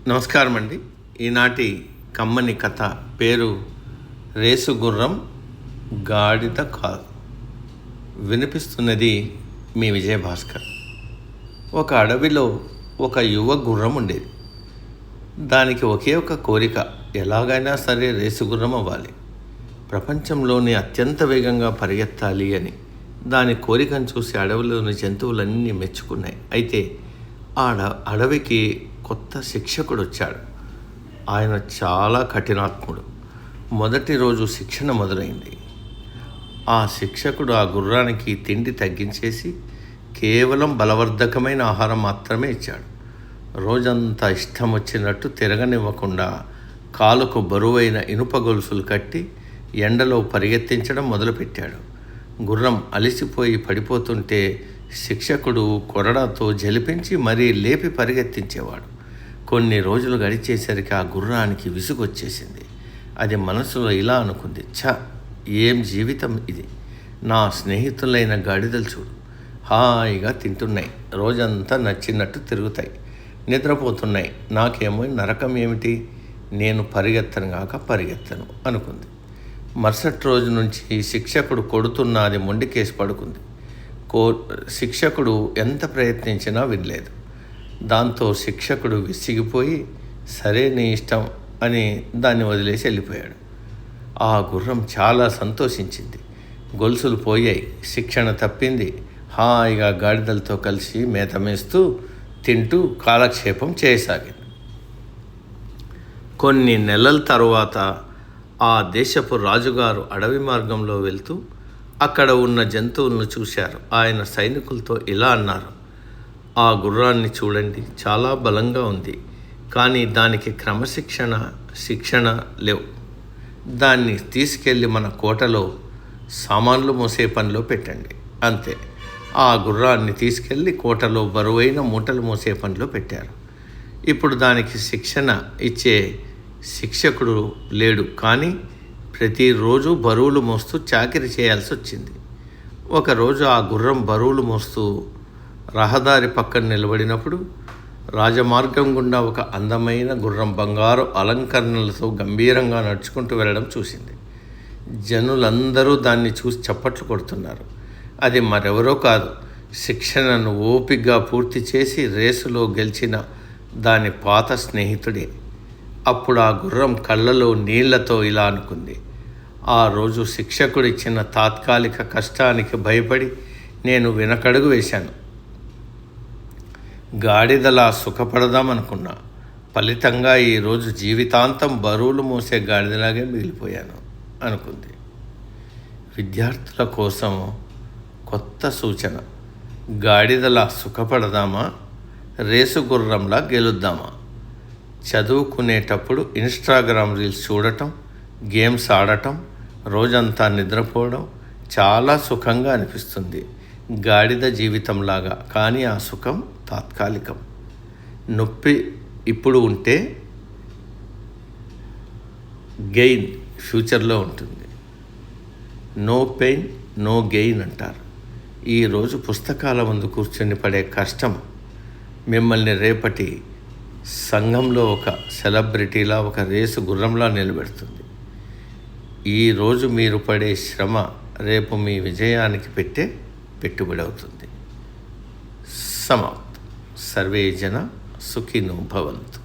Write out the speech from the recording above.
నమస్కారం అండి. ఈనాటి కమ్మని కథ పేరు రేసు గుర్రం గాడిద కాదు. వినిపిస్తున్నది మీ విజయభాస్కర్. ఒక అడవిలో ఒక యువ గుర్రం ఉండేది. దానికి ఒకే ఒక కోరిక, ఎలాగైనా సరే రేసు గుర్రం అవ్వాలి, ప్రపంచంలోని అత్యంత వేగంగా పరిగెత్తాలి అని. దాని కోరికను చూసి అడవిలోని జంతువులన్నీ మెచ్చుకున్నాయి. అయితే అడవికి కొత్త శిక్షకుడు వచ్చాడు. ఆయన చాలా కఠినాత్ముడు. మొదటి రోజు శిక్షణ మొదలైంది. ఆ శిక్షకుడు ఆ గుర్రానికి తిండి తగ్గించేసి కేవలం బలవర్ధకమైన ఆహారం మాత్రమే ఇచ్చాడు. రోజంతా ఇష్టం వచ్చినట్టు తిరగనివ్వకుండా కాలుకు బరువైన ఇనుప గొలుసులు కట్టి ఎండలో పరిగెత్తించడం మొదలుపెట్టాడు. గుర్రం అలిసిపోయి పడిపోతుంటే శిక్షకుడు కొరడాతో జలిపించి మరీ లేపి పరిగెత్తించేవాడు. కొన్ని రోజులు గడిచేసరికి ఆ గుర్రానికి విసుగొచ్చేసింది. అది మనసులో ఇలా అనుకుంది, ఏం జీవితం ఇది! నా స్నేహితులైన గాడిదలు చూడు, హాయిగా తింటున్నాయి, రోజంతా నచ్చినట్టు తిరుగుతాయి, నిద్రపోతున్నాయి. నాకేమో నరకం ఏమిటి? నేను పరిగెత్తను అనుకుంది. మరుసటి రోజు నుంచి శిక్షకుడు కొడుతున్నా అది మొండికేసి పడుకుంది. శిక్షకుడు ఎంత ప్రయత్నించినా వినలేదు. దాంతో శిక్షకుడు విసిగిపోయి, సరే నీ ఇష్టం అని దాన్ని వదిలేసి వెళ్ళిపోయాడు. ఆ గుర్రం చాలా సంతోషించింది. గొలుసులు పోయాయి, శిక్షణ తప్పింది, హాయిగా గాడిదలతో కలిసి మేత మేస్తూ తింటూ కాలక్షేపం చేయసాగింది. కొన్ని నెలల తరువాత ఆ దేశపు రాజుగారు అడవి మార్గంలో వెళ్తూ అక్కడ ఉన్న జంతువులను చూశారు. ఆయన సైనికులతో ఇలా అన్నారు, ఆ గుర్రాన్ని చూడండి, చాలా బలంగా ఉంది, కానీ దానికి శిక్షణ లేవు. దాన్ని తీసుకెళ్ళి మన కోటలో సామాన్లు మోసే పనిలో పెట్టండి, అంతే. ఆ గుర్రాన్ని తీసుకెళ్ళి కోటలో బరువైన మూటలు మోసే పనిలో పెట్టారు. ఇప్పుడు దానికి శిక్షణ ఇచ్చే శిక్షకుడు లేడు, కానీ ప్రతిరోజు బరువులు మోస్తూ చాకిరీ చేయాల్సి వచ్చింది. ఒకరోజు ఆ గుర్రం బరువులు మోస్తూ రహదారి పక్కన నిలబడినప్పుడు రాజమార్గం గుండా ఒక అందమైన గుర్రం బంగారు అలంకరణలతో గంభీరంగా నడుచుకుంటూ వెళ్ళడం చూసింది. జనులందరూ దాన్ని చూసి చప్పట్లు కొడుతున్నారు. అది మరెవరో కాదు, శిక్షణను ఓపికగా పూర్తి చేసి రేసులో గెలిచిన దాని పాత స్నేహితుడే. అప్పుడు ఆ గుర్రం కళ్ళలో నీళ్లతో ఇలా అనుకుంది, ఆ రోజు శిక్షకుడిచ్చిన తాత్కాలిక కష్టానికి భయపడి నేను వెనకడుగు వేశాను. గాడిదలా సుఖపడదామనుకున్నా, ఫలితంగా ఈరోజు జీవితాంతం బరువులు మోసే గాడిదలాగే మిగిలిపోయాను అనుకుంది. విద్యార్థుల కోసం కొత్త సూచన: గాడిదలా సుఖపడదామా, రేసు గుర్రంలా గెలుద్దామా? చదువుకునేటప్పుడు ఇన్స్టాగ్రామ్ రీల్స్ చూడటం, గేమ్స్ ఆడటం, రోజంతా నిద్రపోవడం చాలా సుఖంగా అనిపిస్తుంది, గాడిద జీవితంలాగా. కానీ ఆ సుఖం తాత్కాలికం. నొప్పి ఇప్పుడు ఉంటే గెయిన్ ఫ్యూచర్లో ఉంటుంది. నో పెయిన్ నో గెయిన్ అంటారు. ఈరోజు పుస్తకాల ముందు కూర్చొని పడే కష్టం మిమ్మల్ని రేపటి సంఘంలో ఒక సెలబ్రిటీలా, ఒక రేసు గుర్రంలా నిలబెడుతుంది. ఈరోజు మీరు పడే శ్రమ రేపు మీ విజయానికి పెట్టే పెట్టుబడి అవుతుంది. సమాప్తం. సర్వే జన సుఖినో భవంతు.